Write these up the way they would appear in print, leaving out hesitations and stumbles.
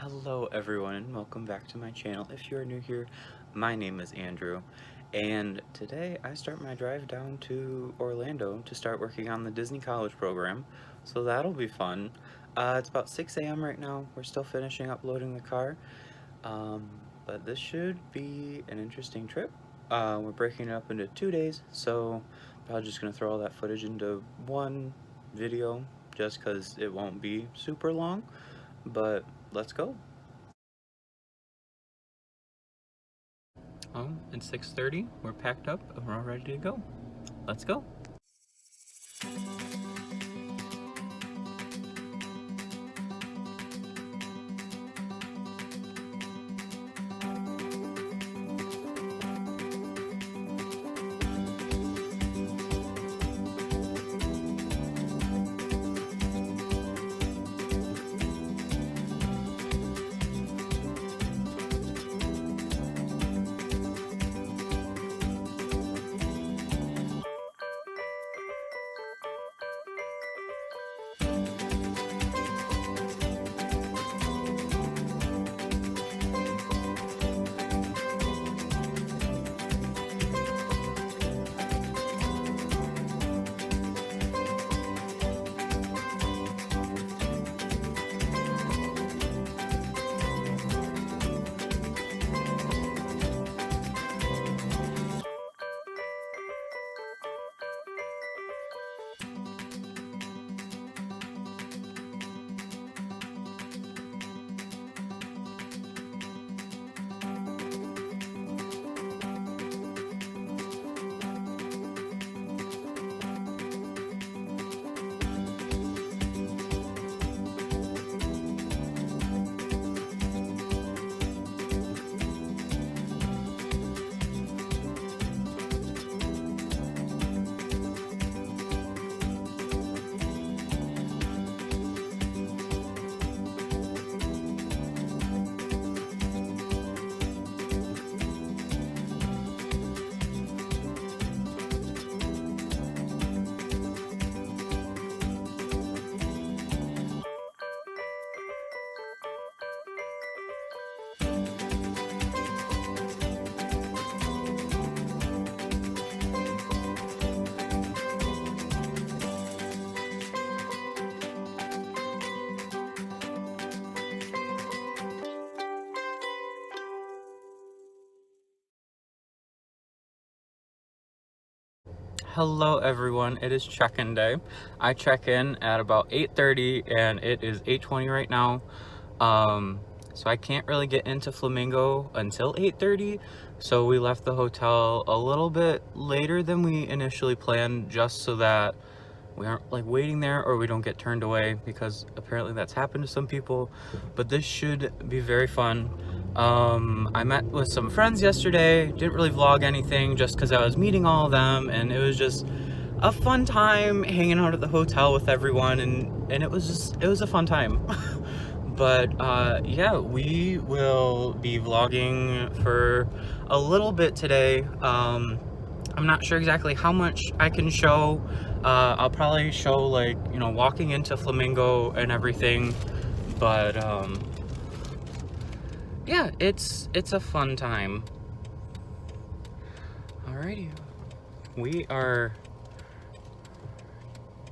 Hello everyone and welcome back to my channel. If you are new here, my name is Andrew, and today I start my drive down to Orlando to start working on the Disney College program, so that'll be fun. It's about 6 a.m. right now. We're still finishing uploading the car, but this should be an interesting trip. We're breaking it up into 2 days, so probably just going to throw all that footage into one video just because it won't be super long, but let's go. It's 6:30, we're packed up and we're all ready to go. Let's go. Hello everyone, it is check-in day. I check in at about 8:30 and it is 8:20 right now. So I can't really get into Flamingo until 8:30. So we left the hotel a little bit later than we initially planned, just so that we aren't like waiting there or we don't get turned away, because apparently that's happened to some people. But this should be very fun. I met with some friends yesterday, didn't really vlog anything just because I was meeting all of them, and it was just a fun time hanging out at the hotel with everyone, and it was a fun time. But yeah, we will be vlogging for a little bit today. I'm not sure exactly how much I can show. I'll probably show, like, you know, walking into Flamingo and everything, but yeah, it's a fun time. Alrighty, we are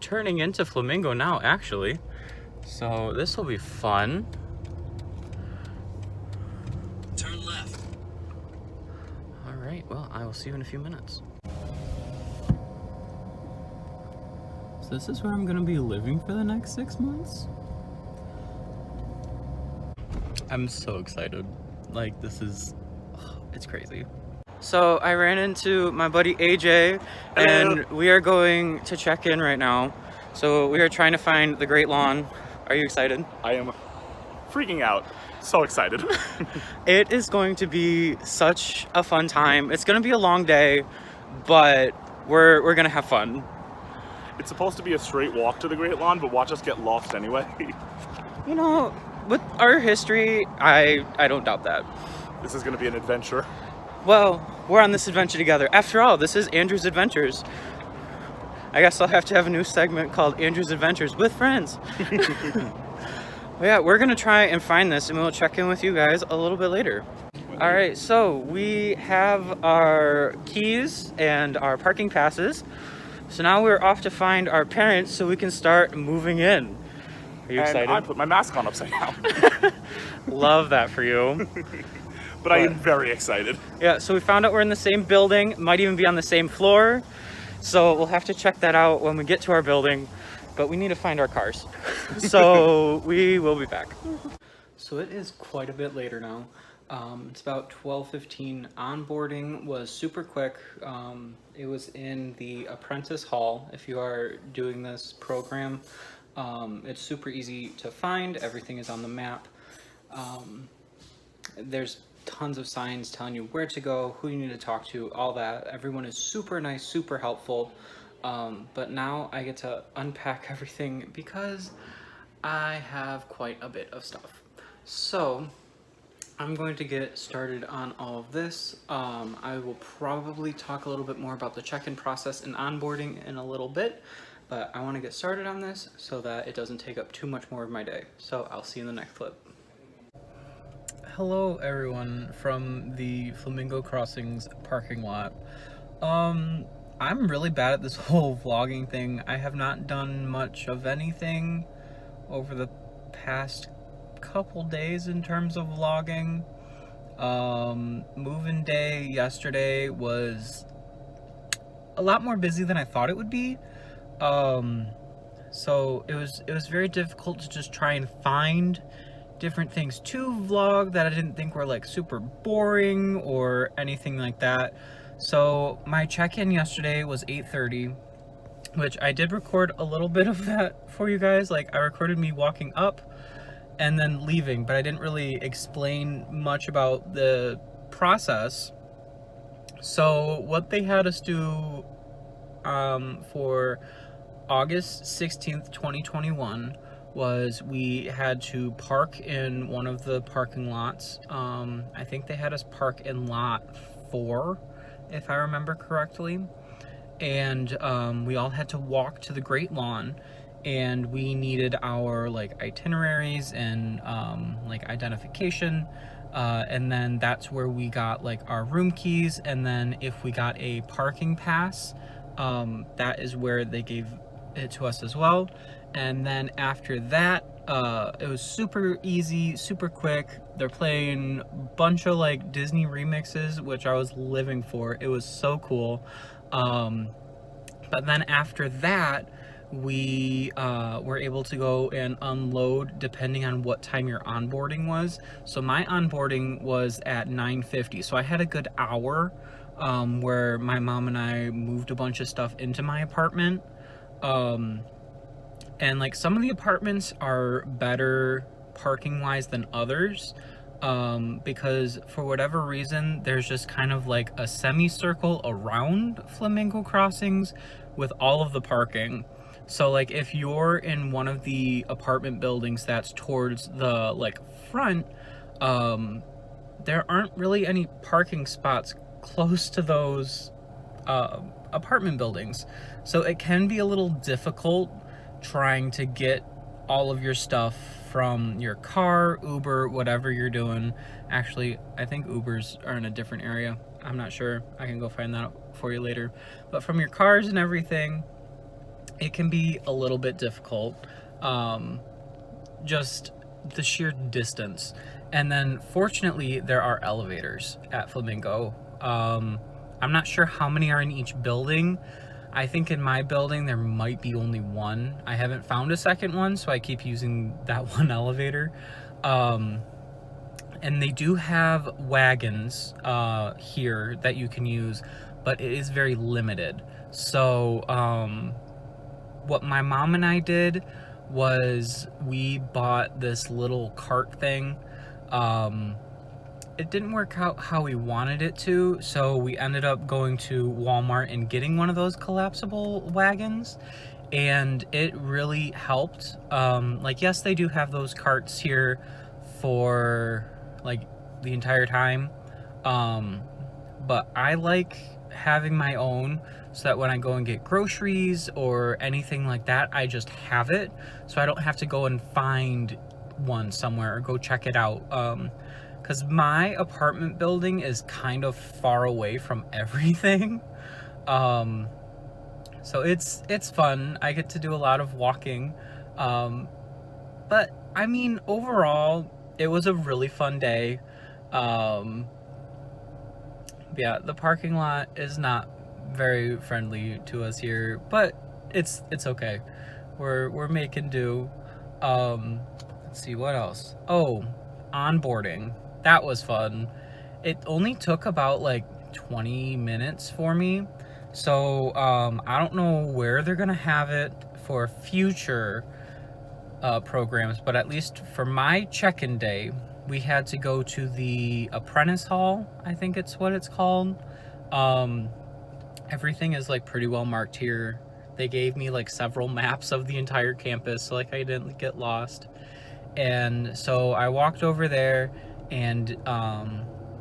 turning into Flamingo now, actually, so this will be fun. Turn left. Alright, well, I will see you in a few minutes. So this is where I'm gonna be living for the next 6 months? I'm so excited. Like, this is, it's crazy. So I ran into my buddy AJ, and we are going to check in right now. So we are trying to find the Great Lawn. Are you excited? I am freaking out. So excited. It is going to be such a fun time. It's gonna be a long day, but we're gonna have fun. It's supposed to be a straight walk to the Great Lawn, but watch us get lost anyway. You know, with our history, I don't doubt that. This is going to be an adventure. Well, we're on this adventure together. After all, this is Andrew's Adventures. I guess I'll have to have a new segment called Andrew's Adventures with friends. Yeah, we're gonna try and find this and we'll check in with you guys a little bit later. All right, so we have our keys and our parking passes. So now we're off to find our parents so we can start moving in. Are you excited? I put my mask on upside down. Love that for you. But I am very excited. Yeah, so we found out we're in the same building, might even be on the same floor. So we'll have to check that out when we get to our building, but we need to find our cars. So we will be back. So it is quite a bit later now. It's about 12:15. Onboarding was super quick. It was in the apprentice hall. If you are doing this program, it's super easy to find. Everything is on the map. There's tons of signs telling you where to go, who you need to talk to, all that. Everyone is super nice, super helpful. But now I get to unpack everything because I have quite a bit of stuff. So I'm going to get started on all of this. I will probably talk a little bit more about the check-in process and onboarding in a little bit, but I want to get started on this so that it doesn't take up too much more of my day. So I'll see you in the next clip. Hello everyone from the Flamingo Crossings parking lot. I'm really bad at this whole vlogging thing. I have not done much of anything over the past couple days in terms of vlogging. Move-in day yesterday was a lot more busy than I thought it would be. So it was very difficult to just try and find different things to vlog that I didn't think were like super boring or anything like that. So my check-in yesterday was 8:30, which I did record a little bit of that for you guys. Like I recorded me walking up and then leaving, but I didn't really explain much about the process. So what they had us do for August 16th, 2021 was we had to park in one of the parking lots. I think they had us park in lot 4, if I remember correctly. And we all had to walk to the Great Lawn, and we needed our like itineraries and like identification. And then that's where we got like our room keys. And then if we got a parking pass, that is where they gave it to us as well. And then after that, it was super easy, super quick. They're playing a bunch of like Disney remixes, which I was living for. It was so cool. But then after that, we were able to go and unload depending on what time your onboarding was. So my onboarding was at 9:50. So I had a good hour where my mom and I moved a bunch of stuff into my apartment. And like some of the apartments are better parking wise than others, because for whatever reason there's just kind of like a semicircle around Flamingo Crossings with all of the parking. So like if you're in one of the apartment buildings that's towards the like front, there aren't really any parking spots close to those apartment buildings. So it can be a little difficult trying to get all of your stuff from your car, Uber, whatever you're doing. Actually, I think Ubers are in a different area. I'm not sure. I can go find that out for you later. But from your cars and everything, it can be a little bit difficult. Just the sheer distance. And then fortunately, there are elevators at Flamingo. I'm not sure how many are in each building. I think in my building there might be only one. I haven't found a second one, so I keep using that one elevator. And they do have wagons here that you can use, but it is very limited. So what my mom and I did was we bought this little cart thing. It didn't work out how we wanted it to, so we ended up going to Walmart and getting one of those collapsible wagons, and it really helped. Like, yes, they do have those carts here for like the entire time, but I like having my own so that when I go and get groceries or anything like that, I just have it, so I don't have to go and find one somewhere or go check it out. Because my apartment building is kind of far away from everything. So it's fun. I get to do a lot of walking. But I mean, overall, it was a really fun day. Yeah, the parking lot is not very friendly to us here, but it's okay. We're making do. Let's see what else. Oh, onboarding. That was fun. It only took about like 20 minutes for me. So I don't know where they're gonna have it for future programs, but at least for my check-in day, we had to go to the apprentice hall, I think it's what it's called. Everything is like pretty well marked here. They gave me like several maps of the entire campus, so like I didn't get lost. And so I walked over there, and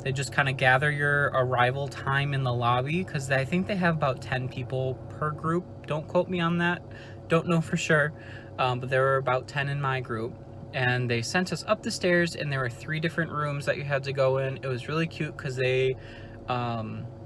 they just kind of gather your arrival time in the lobby, because I think they have about 10 people per group. Don't quote me on that. Don't know for sure. But there were about 10 in my group. And they sent us up the stairs, and there were 3 different rooms that you had to go in. It was really cute because they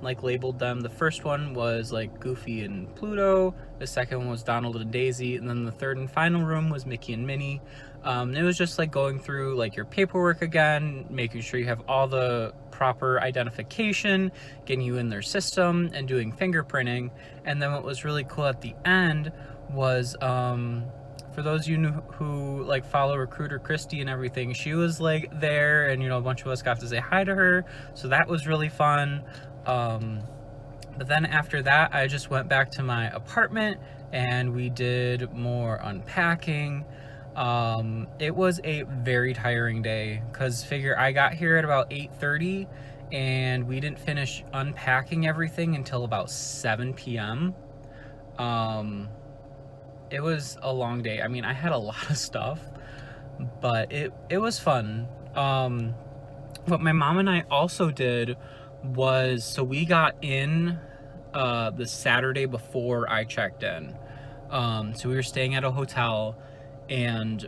like labeled them. The first one was like Goofy and Pluto. The second one was Donald and Daisy. And then the third and final room was Mickey and Minnie. It was just like going through like your paperwork again, making sure you have all the proper identification, getting you in their system, and doing fingerprinting. And then what was really cool at the end was for those of you who like follow Recruiter Christy and everything, she was like there, and a bunch of us got to say hi to her, so that was really fun. But then after that, I just went back to my apartment and we did more unpacking. It was a very tiring day, because figure I got here at about 8:30 and we didn't finish unpacking everything until about 7 p.m. It was a long day. I mean, I had a lot of stuff, but it was fun. What my mom and I also did was, so we got in the Saturday before I checked in. So we were staying at a hotel, and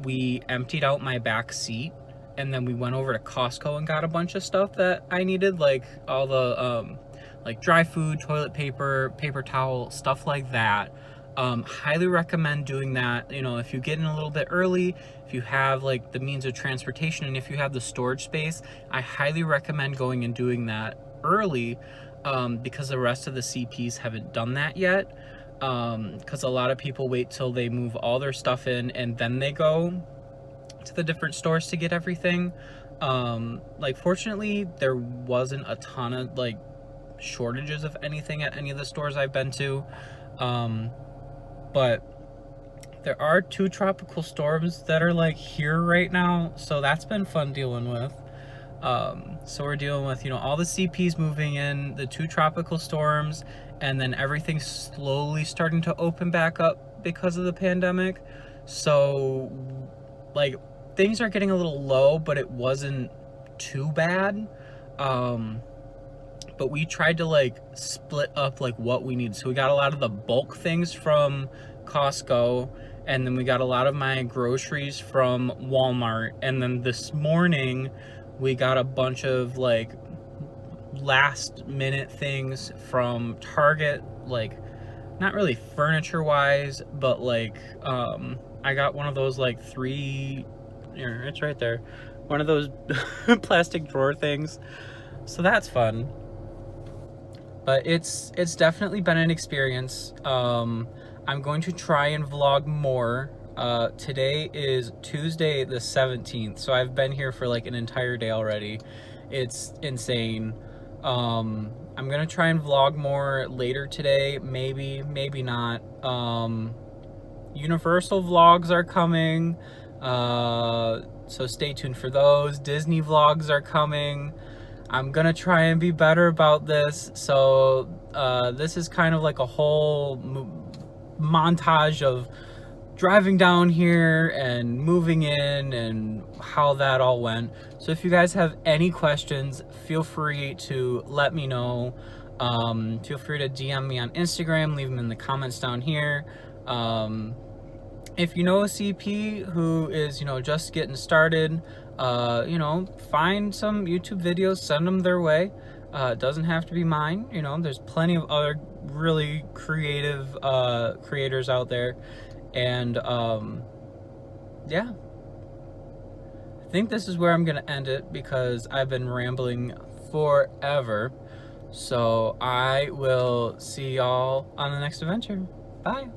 we emptied out my back seat, and then we went over to Costco and got a bunch of stuff that I needed, like all the like dry food, toilet paper, paper towel, stuff like that. Highly recommend doing that. If you get in a little bit early, if you have like the means of transportation, and if you have the storage space, I highly recommend going and doing that early, because the rest of the CPs haven't done that yet. Because a lot of people wait till they move all their stuff in and then they go to the different stores to get everything. Like fortunately, there wasn't a ton of like shortages of anything at any of the stores I've been to. But there are 2 tropical storms that are like here right now, so that's been fun dealing with. So we're dealing with, all the CPs moving in, the 2 tropical storms, and then everything slowly starting to open back up because of the pandemic. So like things are getting a little low, but it wasn't too bad. But we tried to like split up like what we need. So we got a lot of the bulk things from Costco, and then we got a lot of my groceries from Walmart. And then this morning we got a bunch of like last minute things from Target, like not really furniture wise, but like I got one of those like 3, here, it's right there, one of those plastic drawer things. So that's fun. But it's definitely been an experience. I'm going to try and vlog more. Today is Tuesday the 17th, so I've been here for like an entire day already. It's insane. I'm gonna try and vlog more later today, maybe not. Universal vlogs are coming, so stay tuned for those. Disney vlogs are coming. I'm gonna try and be better about this. So this is kind of like a whole montage of driving down here and moving in and how that all went. So if you guys have any questions, feel free to let me know. Feel free to DM me on Instagram, leave them in the comments down here. And if you know a CP who is, you know, just getting started, you know, find some YouTube videos, send them their way. It doesn't have to be mine. You know, there's plenty of other really creative creators out there. And yeah, I think this is where I'm gonna end it because I've been rambling forever. So I will see y'all on the next adventure. Bye.